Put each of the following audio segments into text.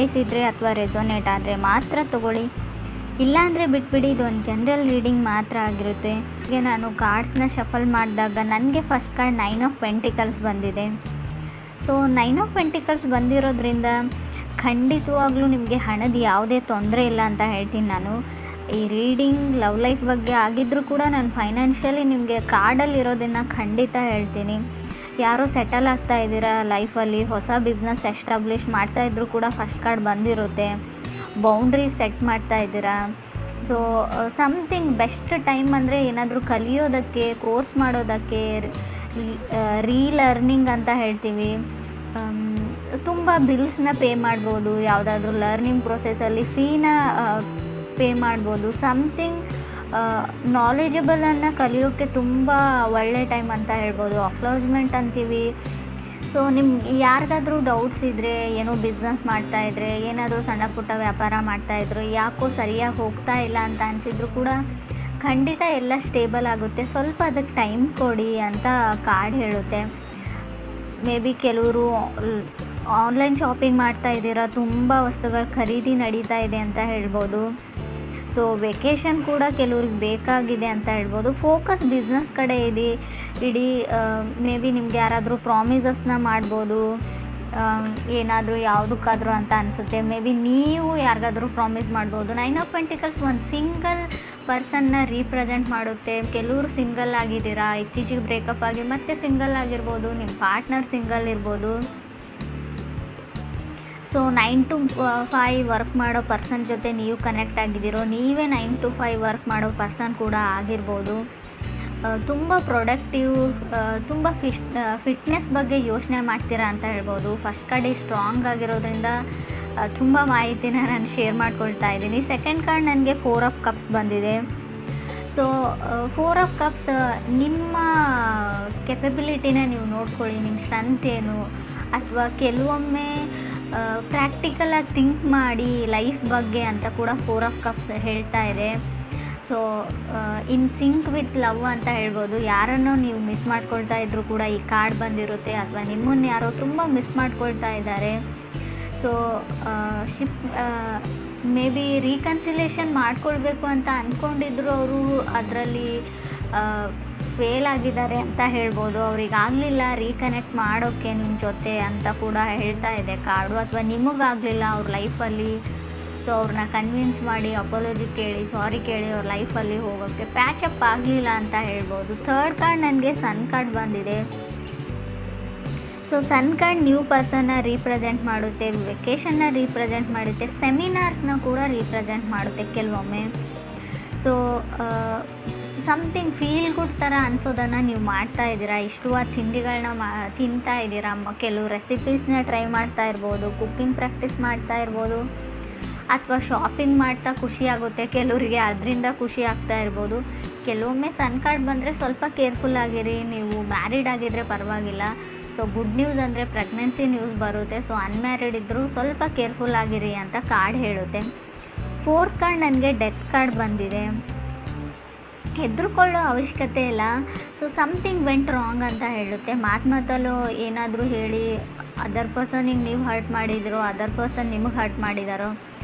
Choice ಇದ್ದರೆ ಅಥವಾ resonate ಆದರೆ ಮಾತ್ರ ತೊಗೊಳ್ಳಿ, ಇಲ್ಲಾಂದರೆ ಬಿಟ್ಬಿಡಿ. ಇದೊಂದು ಜನರಲ್ ರೀಡಿಂಗ್ ಮಾತ್ರ ಆಗಿರುತ್ತೆ. ಹೀಗೆ ನಾನು ಕಾರ್ಡ್ಸ್ನ ಶಫಲ್ ಮಾಡಿದಾಗ ನನಗೆ ಫಸ್ಟ್ ಕಾರ್ಡ್ 9 ಆಫ್ ಪೆಂಟಿಕಲ್ಸ್ ಬಂದಿದೆ. ಸೊ 9 ಆಫ್ ಪೆಂಟಿಕಲ್ಸ್ ಬಂದಿರೋದ್ರಿಂದ ಖಂಡಿತವಾಗ್ಲೂ ನಿಮಗೆ ಹಣದ ಯಾವುದೇ ತೊಂದರೆ ಇಲ್ಲ ಅಂತ ಹೇಳ್ತೀನಿ ನಾನು. ಈ ರೀಡಿಂಗ್ ಲವ್ ಲೈಫ್ ಬಗ್ಗೆ ಆಗಿದ್ದರೂ ಕೂಡ ನಾನು ಫೈನಾನ್ಷಿಯಲಿ ನಿಮಗೆ ಕಾರ್ಡಲ್ಲಿ ಇರೋದನ್ನು ಖಂಡಿತ ಹೇಳ್ತೀನಿ. ಯಾರೋ ಸೆಟಲ್ ಆಗ್ತಾ ಇದ್ದೀರಾ ಲೈಫಲ್ಲಿ, ಹೊಸ ಬಿಸ್ನೆಸ್ ಎಸ್ಟಾಬ್ಲಿಷ್ ಮಾಡ್ತಾಯಿದ್ರು ಕೂಡ ಫಸ್ಟ್ ಕಾರ್ಡ್ ಬಂದಿರುತ್ತೆ. ಬೌಂಡ್ರಿ ಸೆಟ್ ಮಾಡ್ತಾ ಇದ್ದೀರಾ. ಸೊ ಸಮಥಿಂಗ್ ಬೆಸ್ಟ್ ಟೈಮ್ ಅಂದರೆ ಏನಾದರೂ ಕಲಿಯೋದಕ್ಕೆ, ಕೋರ್ಸ್ ಮಾಡೋದಕ್ಕೆ, ರೀಲರ್ನಿಂಗ್ ಅಂತ ಹೇಳ್ತೀವಿ. ತುಂಬ ಬಿಲ್ಸ್ನ ಪೇ ಮಾಡ್ಬೋದು, ಯಾವುದಾದ್ರೂ ಲರ್ನಿಂಗ್ ಪ್ರೊಸೆಸಲ್ಲಿ ಫೀನ ಪೇ ಮಾಡ್ಬೋದು. ಸಮಥಿಂಗ್ ನಾಲೆಜಬಲನ್ನು ಕಲಿಯೋಕ್ಕೆ ತುಂಬ ಒಳ್ಳೆ ಟೈಮ್ ಅಂತ ಹೇಳ್ಬೋದು. ಅಕ್ನಾಲಜ್ಮೆಂಟ್ ಅಂತೀವಿ. ಸೊ ನಿಮ್ಗೆ ಯಾರಿಗಾದ್ರೂ ಡೌಟ್ಸ್ ಇದ್ದರೆ, ಏನೋ ಬಿಸ್ನೆಸ್ ಮಾಡ್ತಾಯಿದ್ರೆ, ಏನಾದರೂ ಸಣ್ಣ ಪುಟ್ಟ ವ್ಯಾಪಾರ ಮಾಡ್ತಾಯಿದ್ರು, ಯಾಕೋ ಸರಿಯಾಗಿ ಹೋಗ್ತಾ ಇಲ್ಲ ಅಂತ ಅನಿಸಿದ್ರು ಕೂಡ ಖಂಡಿತ ಎಲ್ಲ ಸ್ಟೇಬಲ್ ಆಗುತ್ತೆ. ಸ್ವಲ್ಪ ಅದಕ್ಕೆ ಟೈಮ್ ಕೊಡಿ ಅಂತ ಕಾರ್ಡ್ ಹೇಳುತ್ತೆ. ಮೇ ಬಿ ಕೆಲವರು ಆನ್ಲೈನ್ ಶಾಪಿಂಗ್ ಮಾಡ್ತಾ ಇದ್ದೀರಾ, ತುಂಬ ವಸ್ತುಗಳ ಖರೀದಿ ನಡೀತಾ ಇದೆ ಅಂತ ಹೇಳ್ಬೋದು. ಸೊ ವೆಕೇಷನ್ ಕೂಡ ಕೆಲವ್ರಿಗೆ ಬೇಕಾಗಿದೆ ಅಂತ ಹೇಳ್ಬೋದು. ಫೋಕಸ್ ಬಿಸ್ನೆಸ್ ಕಡೆ ಇಡೀ ಮೇ ಬಿ ನಿಮ್ಗೆ ಯಾರಾದರೂ ಪ್ರಾಮಿಸಸ್ನ ಮಾಡ್ಬೋದು, ಏನಾದರೂ ಯಾವುದಕ್ಕಾದರೂ ಅಂತ ಅನಿಸುತ್ತೆ. ಮೇ ಬಿ ನೀವು ಯಾರಿಗಾದ್ರೂ ಪ್ರಾಮಿಸ್ ಮಾಡ್ಬೋದು. 9 ಆಫ್ ಪೆಂಟಿಕಲ್ಸ್ ಒಂದು ಸಿಂಗಲ್ ಪರ್ಸನ್ನ ರೀಪ್ರೆಸೆಂಟ್ ಮಾಡುತ್ತೆ. ಕೆಲವರು ಸಿಂಗಲ್ ಆಗಿದ್ದೀರಾ, ಇತ್ತೀಚೆಗೆ ಬ್ರೇಕಪ್ ಆಗಿ ಮತ್ತೆ ಸಿಂಗಲ್ ಆಗಿರ್ಬೋದು, ನಿಮ್ಮ ಪಾರ್ಟ್ನರ್ ಸಿಂಗಲ್ ಇರ್ಬೋದು. ಸೊ 9 to 5 ವರ್ಕ್ ಮಾಡೋ ಪರ್ಸನ್ ಜೊತೆ ನೀವು ಕನೆಕ್ಟ್ ಆಗಿದ್ದೀರೋ, ನೀವೇ 9 to 5 ವರ್ಕ್ ಮಾಡೋ ಪರ್ಸನ್ ಕೂಡ ಆಗಿರ್ಬೋದು. ತುಂಬ ಪ್ರೊಡಕ್ಟಿವ್, ತುಂಬ ಫಿಟ್ನೆಸ್ ಬಗ್ಗೆ ಯೋಚನೆ ಮಾಡ್ತೀರಾ ಅಂತ ಹೇಳ್ಬೋದು. ಫಸ್ಟ್ ಕಾರ್ಡ್ ಸ್ಟ್ರಾಂಗ್ ಆಗಿರೋದ್ರಿಂದ ತುಂಬ ಮಾಹಿತಿನ ನಾನು ಶೇರ್ ಮಾಡ್ಕೊಳ್ತಾ ಇದ್ದೀನಿ. ಸೆಕೆಂಡ್ ಕಾರ್ಡ್ ನನಗೆ 4 ಆಫ್ ಕಪ್ಸ್ ಬಂದಿದೆ. ಸೊ 4 ಆಫ್ ಕಪ್ಸ್ ನಿಮ್ಮ ಕೆಪಬಿಲಿಟಿನ ನೀವು ನೋಡ್ಕೊಳ್ಳಿ, ನಿಮ್ಮ ಸ್ಟ್ರೆಂತ್ ಏನು, ಅಥವಾ ಕೆಲವೊಮ್ಮೆ ಪ್ರಾಕ್ಟಿಕಲಾಗಿ ಥಿಂಕ್ ಮಾಡಿ ಲೈಫ್ ಬಗ್ಗೆ ಅಂತ ಕೂಡ 4 ಆಫ್ ಕಪ್ಸ್ ಹೇಳ್ತಾ ಇದೆ. So in sync with love ಅಂತ ಹೇಳ್ಬೋದು. ಯಾರನ್ನೋ ನೀವು ಮಿಸ್ ಮಾಡ್ಕೊಳ್ತಾ ಇದ್ದರೂ ಕೂಡ ಈ ಕಾರ್ಡ್ ಬಂದಿರುತ್ತೆ, ಅಥವಾ ನಿಮ್ಮನ್ನು ಯಾರೋ ತುಂಬ ಮಿಸ್ ಮಾಡ್ಕೊಳ್ತಾ ಇದ್ದಾರೆ. ಸೊ ಮೇ ಬಿ ರೀಕನ್ಸಿಲೇಷನ್ ಮಾಡ್ಕೊಳ್ಬೇಕು ಅಂತ ಅಂದ್ಕೊಂಡಿದ್ರು, ಅವರು ಅದರಲ್ಲಿ ಫೇಲ್ ಆಗಿದ್ದಾರೆ ಅಂತ ಹೇಳ್ಬೋದು. ಅವ್ರಿಗಾಗಲಿಲ್ಲ ರೀಕನೆಕ್ಟ್ ಮಾಡೋಕ್ಕೆ ನಿಮ್ಮ ಜೊತೆ ಅಂತ ಕೂಡ ಹೇಳ್ತಾ ಇದೆ ಕಾರ್ಡು. ಅಥವಾ ನಿಮಗಾಗಲಿಲ್ಲ ಅವ್ರ ಲೈಫಲ್ಲಿ, ಸೊ ಅವ್ರನ್ನ ಕನ್ವಿನ್ಸ್ ಮಾಡಿ ಅಪಾಲಜಿ ಕೇಳಿ, ಸಾರಿ ಕೇಳಿ ಅವ್ರ ಲೈಫಲ್ಲಿ ಹೋಗೋಕ್ಕೆ ಪ್ಯಾಚಪ್ ಆಗಲಿಲ್ಲ ಅಂತ ಹೇಳ್ಬೋದು. ಥರ್ಡ್ ಕಾರ್ಡ್ ನನಗೆ ಸನ್ ಕಾರ್ಡ್ ಬಂದಿದೆ. ಸೊ ಸನ್ ಕಾರ್ಡ್ ನ್ಯೂ ಪರ್ಸನ್ನ ರೀಪ್ರೆಸೆಂಟ್ ಮಾಡುತ್ತೆ, ವೆಕೇಷನ್ನ ರೀಪ್ರೆಸೆಂಟ್ ಮಾಡುತ್ತೆ, ಸೆಮಿನಾರ್ಸ್ನ ಕೂಡ ರೀಪ್ರೆಸೆಂಟ್ ಮಾಡುತ್ತೆ ಕೆಲವೊಮ್ಮೆ. ಸೊ ಸಮಥಿಂಗ್ ಫೀಲ್ ಗುಡ್ ಥರ ಅನಿಸೋದನ್ನು ನೀವು ಮಾಡ್ತಾ ಇದ್ದೀರಾ. ಇಷ್ಟವಾದ ತಿಂಡಿಗಳನ್ನ ತಿಂತಾ ಇದ್ದೀರಾ. ಕೆಲವು ರೆಸಿಪೀಸ್ನ ಟ್ರೈ ಮಾಡ್ತಾ ಇರ್ಬೋದು, ಕುಕ್ಕಿಂಗ್ ಪ್ರಾಕ್ಟೀಸ್ ಮಾಡ್ತಾ ಇರ್ಬೋದು, ಅಥವಾ ಶಾಪಿಂಗ್ ಮಾಡ್ತಾ ಖುಷಿಯಾಗುತ್ತೆ ಕೆಲವರಿಗೆ, ಅದರಿಂದ ಖುಷಿ ಆಗ್ತಾ ಇರ್ಬೋದು. ಕೆಲವೊಮ್ಮೆ ಸನ್ ಕಾರ್ಡ್ ಬಂದರೆ ಸ್ವಲ್ಪ ಕೇರ್ಫುಲ್ ಆಗಿರಿ. ನೀವು ಮ್ಯಾರಿಡ್ ಆಗಿದ್ದರೆ ಪರವಾಗಿಲ್ಲ. ಸೊ ಗುಡ್ ನ್ಯೂಸ್ ಅಂದರೆ ಪ್ರೆಗ್ನೆನ್ಸಿ ನ್ಯೂಸ್ ಬರುತ್ತೆ. ಸೊ ಅನ್ಮ್ಯಾರಿಡ್ ಇದ್ದರೂ ಸ್ವಲ್ಪ ಕೇರ್ಫುಲ್ ಆಗಿರಿ ಅಂತ ಕಾರ್ಡ್ ಹೇಳುತ್ತೆ. 4th ಕಾರ್ಡ್ ನನಗೆ ಡೆತ್ ಕಾರ್ಡ್ ಬಂದಿದೆ. ಹೆದರ್ಕೊಳ್ಳೋ ಅವಶ್ಯಕತೆ ಇಲ್ಲ. ಸೊ ಸಮಥಿಂಗ್ ವೆಂಟ್ ರಾಂಗ್ ಅಂತ ಹೇಳುತ್ತೆ. ಮಾತಲ್ಲೂ ಏನಾದರೂ ಹೇಳಿ ಅದರ್ ಪರ್ಸನಿಗೆ ನೀವು ಹರ್ಟ್ ಮಾಡಿದಿರೋ, ಅದರ್ ಪರ್ಸನ್ ನಿಮಗೆ ಹರ್ಟ್ ಮಾಡಿದಾರೋ.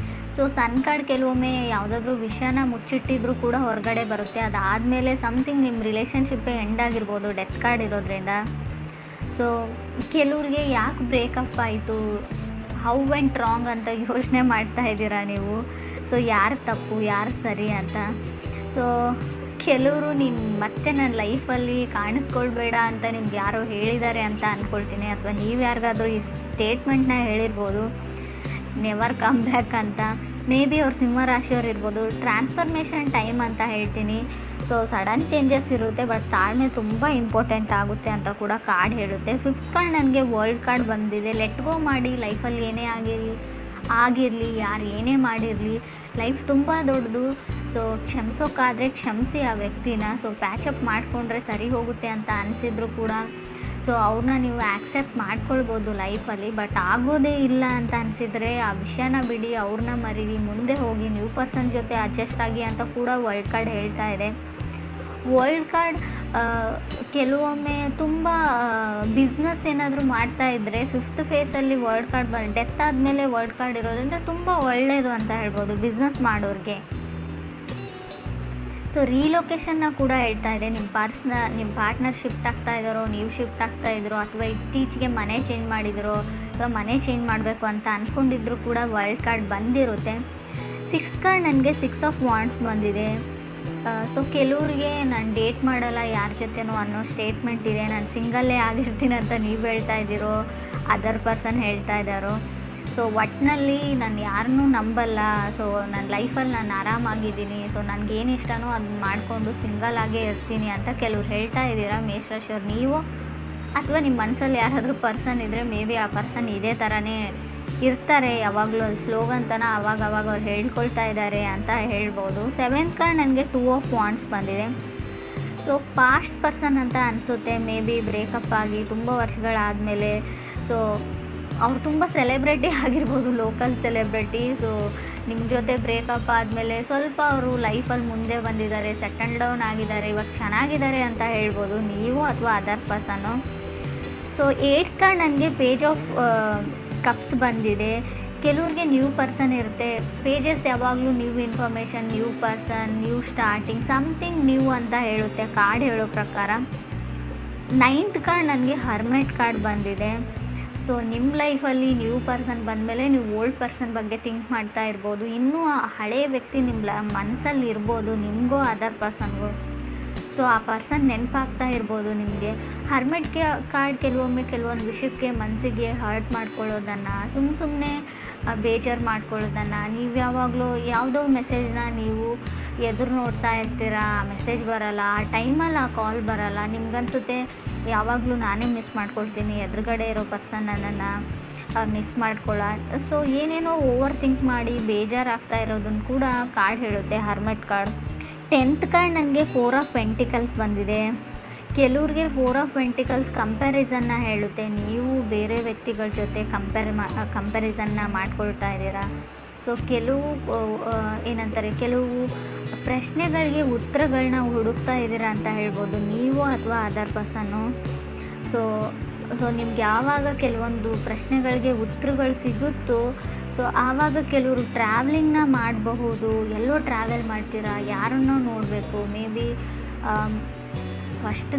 ಸೊ ಸನ್ ಕಾರ್ಡ್ ಕೆಲವೊಮ್ಮೆ ಯಾವುದಾದ್ರೂ ವಿಷಯನ ಮುಚ್ಚಿಟ್ಟಿದ್ರೂ ಕೂಡ ಹೊರಗಡೆ ಬರುತ್ತೆ. ಅದಾದಮೇಲೆ ಸಮಥಿಂಗ್ ನಿಮ್ಮ ರಿಲೇಷನ್ಶಿಪ್ಪೇ ಎಂಡ್ ಆಗಿರ್ಬೋದು ಡೆತ್ ಕಾರ್ಡ್ ಇರೋದ್ರಿಂದ. ಸೊ ಕೆಲವ್ರಿಗೆ ಯಾಕೆ ಬ್ರೇಕಪ್ ಆಯಿತು, ಹೌ ವೆಂಟ್ ರಾಂಗ್ ಅಂತ ಯೋಚನೆ ಮಾಡ್ತಾ ಇದ್ದೀರಾ ನೀವು. ಸೊ ಯಾರು ತಪ್ಪು ಯಾರು ಸರಿ ಅಂತ. ಸೊ ಕೆಲವರು ನೀನು ಮತ್ತೆ ನನ್ನ ಲೈಫಲ್ಲಿ ಕಾಣಿಸ್ಕೊಳ್ಬೇಡ ಅಂತ ನಿಮ್ಗೆ ಯಾರೋ ಹೇಳಿದ್ದಾರೆ ಅಂತ ಅಂದ್ಕೊಳ್ತೀನಿ. ಅಥವಾ ನೀವು ಯಾರಿಗಾದ್ರೂ ಈ ಸ್ಟೇಟ್ಮೆಂಟ್ನ ಹೇಳಿರ್ಬೋದು, ನೆವರ್ ಕಮ್ ಬ್ಯಾಕ್ ಅಂತ. ಮೇ ಬಿ ಅವ್ರು ಸಿಂಹರಾಶಿಯವ್ರು ಇರ್ಬೋದು. ಟ್ರಾನ್ಸ್ಫರ್ಮೇಷನ್ ಟೈಮ್ ಅಂತ ಹೇಳ್ತೀನಿ. ಸೊ ಸಡನ್ ಚೇಂಜಸ್ ಇರುತ್ತೆ, ಬಟ್ ತಾಳ್ಮೆ ತುಂಬ ಇಂಪಾರ್ಟೆಂಟ್ ಆಗುತ್ತೆ ಅಂತ ಕೂಡ ಕಾರ್ಡ್ ಹೇಳುತ್ತೆ. 5th ಕಾರ್ಡ್ ನನಗೆ ವರ್ಲ್ಡ್ ಕಾರ್ಡ್ ಬಂದಿದೆ. ಲೆಟ್ ಗೋ ಮಾಡಿ, ಲೈಫಲ್ಲಿ ಏನೇ ಆಗಿರಲಿ, ಯಾರು ಏನೇ ಮಾಡಿರಲಿ, ಲೈಫ್ ತುಂಬ ದೊಡ್ಡದು. ಸೊ ಕ್ಷಮಿಸೋಕ್ಕಾದರೆ ಕ್ಷಮಿಸಿ ಆ ವ್ಯಕ್ತಿನ. ಸೊ ಪ್ಯಾಚಪ್ ಮಾಡಿಕೊಂಡ್ರೆ ಸರಿ ಹೋಗುತ್ತೆ ಅಂತ ಅನಿಸಿದ್ರು ಕೂಡ ಸೊ ಅವ್ರನ್ನ ನೀವು ಆ್ಯಕ್ಸೆಪ್ಟ್ ಮಾಡ್ಕೊಳ್ಬೋದು ಲೈಫಲ್ಲಿ. ಬಟ್ ಆಗೋದೇ ಇಲ್ಲ ಅಂತ ಅನಿಸಿದರೆ ಆ ವಿಷಯನ ಬಿಡಿ, ಅವ್ರನ್ನ ಮರೀರಿ, ಮುಂದೆ ಹೋಗಿ ನ್ಯೂ ಪರ್ಸನ್ ಜೊತೆ ಅಡ್ಜಸ್ಟ್ ಆಗಿ ಅಂತ ಕೂಡ ವರ್ಲ್ಡ್ ಕಾರ್ಡ್ ಹೇಳ್ತಾ ಇದೆ. ವರ್ಲ್ಡ್ ಕಾರ್ಡ್ ಕೆಲವೊಮ್ಮೆ ತುಂಬ ಬಿಸ್ನೆಸ್ ಏನಾದರೂ ಮಾಡ್ತಾ ಇದ್ದರೆ ಫಿಫ್ತ್ ಫೇಸಲ್ಲಿ ವರ್ಲ್ಡ್ ಕಾರ್ಡ್ ಡೆತ್ ಆದಮೇಲೆ ವರ್ಲ್ಡ್ ಕಾರ್ಡ್ ಇರೋದ್ರಿಂದ ತುಂಬ ಒಳ್ಳೆಯದು ಅಂತ ಹೇಳ್ಬೋದು ಬಿಸ್ನೆಸ್ ಮಾಡೋರಿಗೆ. ಸೊ ರೀಲೊಕೇಶನ್ನ ಕೂಡ ಹೇಳ್ತಾ ಇದೆ. ನಿಮ್ಮ ಪಾರ್ಟ್ನರ್ ಶಿಫ್ಟ್ ಆಗ್ತಾ ಇದ್ದಾರೋ, ನೀವು ಶಿಫ್ಟ್ ಆಗ್ತಾ ಇದ್ರೋ, ಅಥವಾ ಇತ್ತೀಚೆಗೆ ಮನೆ ಚೇಂಜ್ ಮಾಡಿದಿರೋ, ಅಥವಾ ಮನೆ ಚೇಂಜ್ ಮಾಡಬೇಕು ಅಂತ ಅಂದ್ಕೊಂಡಿದ್ರು ಕೂಡ ವರ್ಲ್ಡ್ ಕಾರ್ಡ್ ಬಂದಿರುತ್ತೆ. 6 ಕಾರ್ಡ್ ನನಗೆ 6 ಆಫ್ ವಾಂಡ್ಸ್ ಬಂದಿದೆ. ಸೊ ಕೆಲವ್ರಿಗೆ ನಾನು ಡೇಟ್ ಮಾಡಲ್ಲ ಯಾರ ಜೊತೆನೋ ಅನ್ನೋ ಸ್ಟೇಟ್ಮೆಂಟ್ ಇದೆ. ನಾನು ಸಿಂಗಲ್ಲೇ ಆಗಿರ್ತೀನಿ ಅಂತ ನೀವು ಹೇಳ್ತಾ ಇದ್ದೀರೋ, ಅದರ್ ಪರ್ಸನ್ ಹೇಳ್ತಾ ಇದ್ದಾರೋ. ಸೊ ಒಟ್ಟಿನಲ್ಲಿ ನಾನು ಯಾರನ್ನೂ ನಂಬಲ್ಲ. ಸೊ ನನ್ನ ಲೈಫಲ್ಲಿ ನಾನು ಆರಾಮಾಗಿದ್ದೀನಿ. ಸೊ ನನಗೇನು ಇಷ್ಟನೋ ಅದನ್ನ ಮಾಡಿಕೊಂಡು ಸಿಂಗಲ್ ಆಗೇ ಇರ್ತೀನಿ ಅಂತ ಕೆಲವ್ರು ಹೇಳ್ತಾ ಇದ್ದೀರಾ ಮೇಷರಾಶಿಯವ್ರು. ನೀವು ಅಥವಾ ನಿಮ್ಮ ಮನಸ್ಸಲ್ಲಿ ಯಾರಾದರೂ ಪರ್ಸನ್ ಇದ್ದರೆ ಮೇ ಬಿ ಆ ಪರ್ಸನ್ ಇದೇ ಥರನೇ ಇರ್ತಾರೆ ಯಾವಾಗಲೂ. ಅದು ಸ್ಲೋಗನ್ ತನ ಅವಾಗ ಅವ್ರು ಹೇಳ್ಕೊಳ್ತಾ ಇದ್ದಾರೆ ಅಂತ ಹೇಳ್ಬೋದು. 7th ಕಾರ್ಡ್ ನನಗೆ 2 ಆಫ್ ವಾಂಡ್ಸ್ ಬಂದಿದೆ. ಸೊ ಪಾಸ್ಟ್ ಪರ್ಸನ್ ಅಂತ ಅನಿಸುತ್ತೆ. ಮೇ ಬಿ ಬ್ರೇಕಪ್ ಆಗಿ ತುಂಬ ವರ್ಷಗಳಾದಮೇಲೆ ಸೊ ಅವ್ರು ತುಂಬ ಸೆಲೆಬ್ರಿಟಿ ಆಗಿರ್ಬೋದು, ಲೋಕಲ್ ಸೆಲೆಬ್ರಿಟಿ. ಸೊ ನಿಮ್ಮ ಜೊತೆ ಬ್ರೇಕಪ್ ಆದಮೇಲೆ ಸ್ವಲ್ಪ ಅವರು ಲೈಫಲ್ಲಿ ಮುಂದೆ ಬಂದಿದ್ದಾರೆ, ಸೆಟಲ್ ಡೌನ್ ಆಗಿದ್ದಾರೆ, ಇವಾಗ ಚೆನ್ನಾಗಿದ್ದಾರೆ ಅಂತ ಹೇಳ್ಬೋದು ನೀವು ಅಥವಾ ಅದರ್ ಪರ್ಸನ್ನು. ಸೊ 8th ಕಾರ್ಡ್ ನನಗೆ ಪೇಜ್ ಆಫ್ ಕಪ್ಸ್ ಬಂದಿದೆ. ಕೆಲವ್ರಿಗೆ ನ್ಯೂ ಪರ್ಸನ್ ಇರುತ್ತೆ. ಪೇಜಸ್ ಯಾವಾಗಲೂ new information, new person, new starting, something new ಅಂತ ಹೇಳುತ್ತೆ ಕಾರ್ಡ್ ಹೇಳೋ ಪ್ರಕಾರ. 9th ಕಾರ್ಡ್ ನನಗೆ ಹರ್ಮೆಟ್ ಕಾರ್ಡ್ ಬಂದಿದೆ. ಸೊ ನಿಮ್ಮ ಲೈಫಲ್ಲಿ ನ್ಯೂ ಪರ್ಸನ್ ಬಂದಮೇಲೆ ನೀವು ಓಲ್ಡ್ ಪರ್ಸನ್ ಬಗ್ಗೆ ಥಿಂಕ್ ಮಾಡ್ತಾ ಇರ್ಬೋದು. ಇನ್ನೂ ಆ ಹಳೆಯ ವ್ಯಕ್ತಿ ನಿಮ್ಮ ಮನಸ್ಸಲ್ಲಿ ಇರ್ಬೋದು, ನಿಮಗೂ ಅದರ್ ಪರ್ಸನ್ಗೂ. ಸೊ ಆ ಪರ್ಸನ್ ನೆನಪಾಗ್ತಾ ಇರ್ಬೋದು ನಿಮಗೆ. ಹರ್ಮೆಟ್ ಕಾರ್ಡ್ ಕೆಲವೊಮ್ಮೆ ಕೆಲವೊಂದು ವಿಷಯಕ್ಕೆ ಮನಸ್ಸಿಗೆ ಹರ್ಟ್ ಮಾಡ್ಕೊಳ್ಳೋದನ್ನು, ಸುಮ್ಮನೆ ಬೇಜಾರು ಮಾಡ್ಕೊಳ್ಳೋದನ್ನು, ನೀವು ಯಾವಾಗಲೂ ಯಾವುದೋ ಮೆಸೇಜ್ನ ನೀವು ಎದುರು ನೋಡ್ತಾ ಇರ್ತೀರಾ, ಮೆಸೇಜ್ ಬರೋಲ್ಲ, ಆ ಟೈಮಲ್ಲಿ ಆ ಕಾಲ್ ಬರೋಲ್ಲ, ನಿಮ್ಗನ್ಸುತ್ತೆ ಯಾವಾಗಲೂ ನಾನೇ ಮಿಸ್ ಮಾಡ್ಕೊಳ್ತೀನಿ, ಎದುರುಗಡೆ ಇರೋ ಪರ್ಸನ್ ನನ್ನನ್ನು ಮಿಸ್ ಮಾಡ್ಕೊಳ್ಳೋ. ಸೊ ಏನೇನೋ ಓವರ್ ಥಿಂಕ್ ಮಾಡಿ ಬೇಜಾರಾಗ್ತಾ ಇರೋದನ್ನು ಕೂಡ ಕಾರ್ಡ್ ಹೇಳುತ್ತೆ ಹರ್ಮೆಟ್ ಕಾರ್ಡ್. 10th ಕಾರ್ಡ್ ನನಗೆ 4 ಆಫ್ ಪೆಂಟಿಕಲ್ಸ್ ಬಂದಿದೆ. ಕೆಲವ್ರಿಗೆ 4 ಆಫ್ ಪೆಂಟಿಕಲ್ಸ್ ಕಂಪ್ಯಾರಿಸನ್ನ ಹೇಳುತ್ತೆ. ನೀವು ಬೇರೆ ವ್ಯಕ್ತಿಗಳ ಜೊತೆ ಕಂಪ್ಯಾರಿಸನ್ನ ಮಾಡ್ಕೊಳ್ತಾ ಇದ್ದೀರಾ. ಸೊ ಕೆಲವು ಪ್ರಶ್ನೆಗಳಿಗೆ ಉತ್ತರಗಳನ್ನ ಹುಡುಕ್ತಾ ಇದ್ದೀರಾ ಅಂತ ಹೇಳ್ಬೋದು ನೀವು ಅಥವಾ ಅದರ್ ಪರ್ಸನ್ನು. ಸೊ ನಿಮ್ಗೆ ಯಾವಾಗ ಕೆಲವೊಂದು ಪ್ರಶ್ನೆಗಳಿಗೆ ಉತ್ತರಗಳು ಸಿಗುತ್ತೋ ಸೊ ಆವಾಗ ಕೆಲವರು ಟ್ರಾವೆಲಿಂಗ್ನ ಮಾಡಬಹುದು. ಎಲ್ಲೋ ಟ್ರಾವೆಲ್ ಮಾಡ್ತೀರಾ, ಯಾರನ್ನೋ ನೋಡಬೇಕು, ಮೇ ಬಿ ಫಸ್ಟ್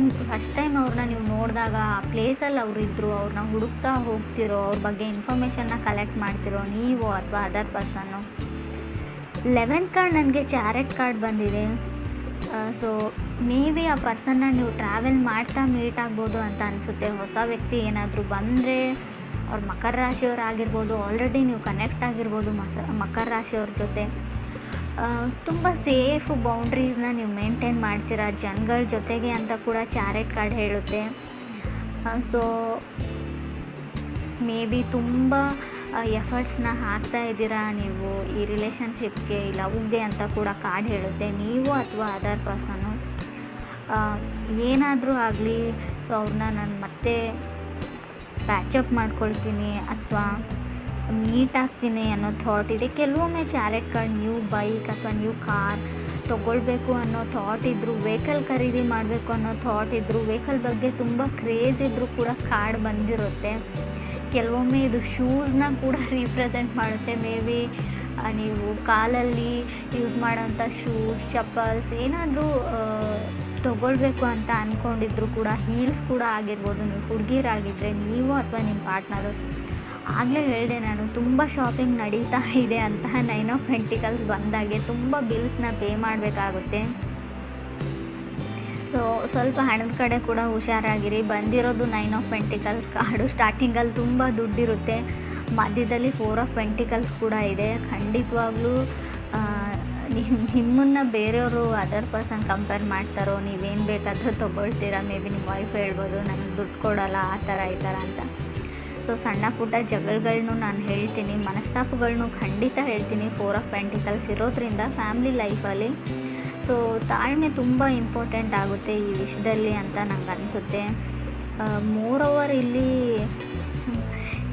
ಟೈಮ್ ಅವ್ರನ್ನ ನೀವು ನೋಡಿದಾಗ ಆ ಪ್ಲೇಸಲ್ಲಿ ಅವರಿದ್ದರು, ಅವ್ರನ್ನ ಹುಡುಕ್ತಾ ಹೋಗ್ತಿರೋ, ಅವ್ರ ಬಗ್ಗೆ ಇನ್ಫಾರ್ಮೇಷನ್ನ ಕಲೆಕ್ಟ್ ಮಾಡ್ತಿರೋ ನೀವು ಅಥವಾ ಅದರ್ ಪರ್ಸನ್ನು. 11th ಕಾರ್ಡ್ ನನಗೆ ಚಾರೆಟ್ ಕಾರ್ಡ್ ಬಂದಿದೆ. ಸೊ ಮೇ ಬಿ ಆ ಪರ್ಸನ್ನ ನೀವು ಟ್ರಾವೆಲ್ ಮಾಡ್ತಾ ಮೀಟ್ ಆಗ್ಬೋದು ಅಂತ ಅನಿಸುತ್ತೆ. ಹೊಸ ವ್ಯಕ್ತಿ ಏನಾದರೂ ಬಂದರೆ ಅವ್ರು ಮಕರ ರಾಶಿಯವ್ರು ಆಗಿರ್ಬೋದು, ಆಲ್ರೆಡಿ ನೀವು ಕನೆಕ್ಟ್ ಆಗಿರ್ಬೋದು ಮಕರ ರಾಶಿಯವ್ರ ಜೊತೆ. ತುಂಬ ಸೇಫ್ ಬೌಂಡ್ರೀಸ್ನ ನೀವು ಮೇಂಟೈನ್ ಮಾಡ್ತೀರಾ ಜನಗಳ ಜೊತೆಗೆ ಅಂತ ಕೂಡ ಚಾರೆಟ್ ಕಾರ್ಡ್ ಹೇಳುತ್ತೆ. ಸೊ ಮೇ ಬಿ ತುಂಬ ಎಫರ್ಟ್ಸ್ನ ಹಾಕ್ತಾ ಇದ್ದೀರಾ ನೀವು ಈ ರಿಲೇಷನ್ಶಿಪ್ಗೆ, ಈ ಲವ್ಗೆ ಅಂತ ಕೂಡ ಕಾರ್ಡ್ ಹೇಳುತ್ತೆ ನೀವು ಅಥವಾ ಅದರ್ ಪರ್ಸನ್ನು. ಏನಾದರೂ ಆಗಲಿ ಸೊ ಅವ್ರನ್ನ ನಾನು ಮತ್ತೆ ಪ್ಯಾಚಪ್ ಮಾಡ್ಕೊಳ್ತೀನಿ ಅಥವಾ ಮೀಟ್ ಆಗ್ತೀನಿ ಅನ್ನೋ ಥಾಟ್ ಇದೆ. ಕೆಲವೊಮ್ಮೆ ಚಾರೆಟ್ ಕಾರ್ಡ್ ನ್ಯೂ ಬೈಕ್ ಅಥವಾ ನ್ಯೂ ಕಾರ್ ತೊಗೊಳ್ಬೇಕು ಅನ್ನೋ ಥಾಟ್ ಇದ್ದರೂ, ವೆಹಿಕಲ್ ಖರೀದಿ ಮಾಡಬೇಕು ಅನ್ನೋ ಥಾಟ್ ಇದ್ದರೂ, ವೆಹಿಕಲ್ ಬಗ್ಗೆ ತುಂಬ ಕ್ರೇಜ್ ಇದ್ದರೂ ಕೂಡ ಕಾರ್ಡ್ ಬಂದಿರುತ್ತೆ. ಕೆಲವೊಮ್ಮೆ ಇದು ಶೂಸ್ನ ಕೂಡ ರೀಪ್ರೆಸೆಂಟ್ ಮಾಡುತ್ತೆ. ಮೇ ಬಿ ನೀವು ಕಾಲಲ್ಲಿ ಯೂಸ್ ಮಾಡೋಂಥ ಶೂಸ್, ಚಪ್ಪಲ್ಸ್ ಏನಾದರೂ ತೊಗೊಳ್ಬೇಕು ಅಂತ ಅಂದ್ಕೊಂಡಿದ್ರು ಕೂಡ, ಹೀಲ್ಸ್ ಕೂಡ ಆಗಿರ್ಬೋದು. ನೀವು ಹುಡುಗಿರಾಗಿದ್ದರೆ ನೀವು ಅಥವಾ ನಿಮ್ಮ ಪಾರ್ಟ್ನರು. ಆಗಲೇ ಹೇಳಿದೆ ನಾನು, ತುಂಬ ಶಾಪಿಂಗ್ ನಡೀತಾ ಇದೆ ಅಂತ. 9 ಆಫ್ ಪೆಂಟಿಕಲ್ಸ್ ಬಂದಾಗೆ ತುಂಬ ಬಿಲ್ಸ್ನ ಪೇ ಮಾಡಬೇಕಾಗುತ್ತೆ. ಸೊ ಸ್ವಲ್ಪ ಹಣದ ಕಡೆ ಕೂಡ ಹುಷಾರಾಗಿರಿ. ಬಂದಿರೋದು 9 ಆಫ್ ಪೆಂಟಿಕಲ್ಸ್ ಕಾರ್ಡು. ಸ್ಟಾರ್ಟಿಂಗಲ್ಲಿ ತುಂಬ ದುಡ್ಡಿರುತ್ತೆ, ಮಧ್ಯದಲ್ಲಿ 4 ಆಫ್ ಪೆಂಟಿಕಲ್ಸ್ ಕೂಡ ಇದೆ. ಖಂಡಿತವಾಗ್ಲೂ ನಿಮ್ಮನ್ನು ಬೇರೆಯವರು ಅದರ್ ಪರ್ಸನ್ ಕಂಪೇರ್ ಮಾಡ್ತಾರೋ, ನೀವೇನು ಬೇಕಾದರೂ ತೊಗೊಳ್ತೀರಾ. ಮೇ ಬಿ ನಿಮ್ಮ ವೈಫ್ ಹೇಳ್ಬೋದು ನನಗೆ ದುಡ್ಡು ಕೊಡೋಲ್ಲ ಆ ಥರ ಈ ಥರ ಅಂತ. ಸೊ ಸಣ್ಣ ಪುಟ್ಟ ಜಗಳಗಳನ್ನು ನಾನು ಹೇಳ್ತೀನಿ, ಮನಸ್ತಾಪಗಳನ್ನು ಖಂಡಿತ ಹೇಳ್ತೀನಿ 4 ಆಫ್ ಪೆಂಟಿಕಲ್ಸ್ ಇರೋದ್ರಿಂದ ಫ್ಯಾಮಿಲಿ ಲೈಫಲ್ಲಿ. ಸೊ ತಾಳ್ಮೆ ತುಂಬ ಇಂಪಾರ್ಟೆಂಟ್ ಆಗುತ್ತೆ ಈ ವಿಷಯದಲ್ಲಿ ಅಂತ ನಂಗೆ ಅನಿಸುತ್ತೆ. ಮೋರೋವರ್ ಇಲ್ಲಿ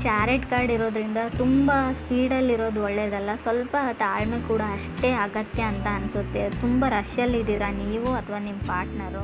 ಚಾರೆಟ್ ಕಾರ್ಡ್ ಇರೋದ್ರಿಂದ ತುಂಬ ಸ್ಪೀಡಲ್ಲಿರೋದು ಒಳ್ಳೆಯದಲ್ಲ, ಸ್ವಲ್ಪ ತಾಳ್ಮೆ ಕೂಡ ಅಷ್ಟೇ ಅಗತ್ಯ ಅಂತ ಅನಿಸುತ್ತೆ. ತುಂಬ ರಶಲ್ಲಿದ್ದೀರಾ ನೀವು ಅಥವಾ ನಿಮ್ಮ ಪಾರ್ಟ್ನರು.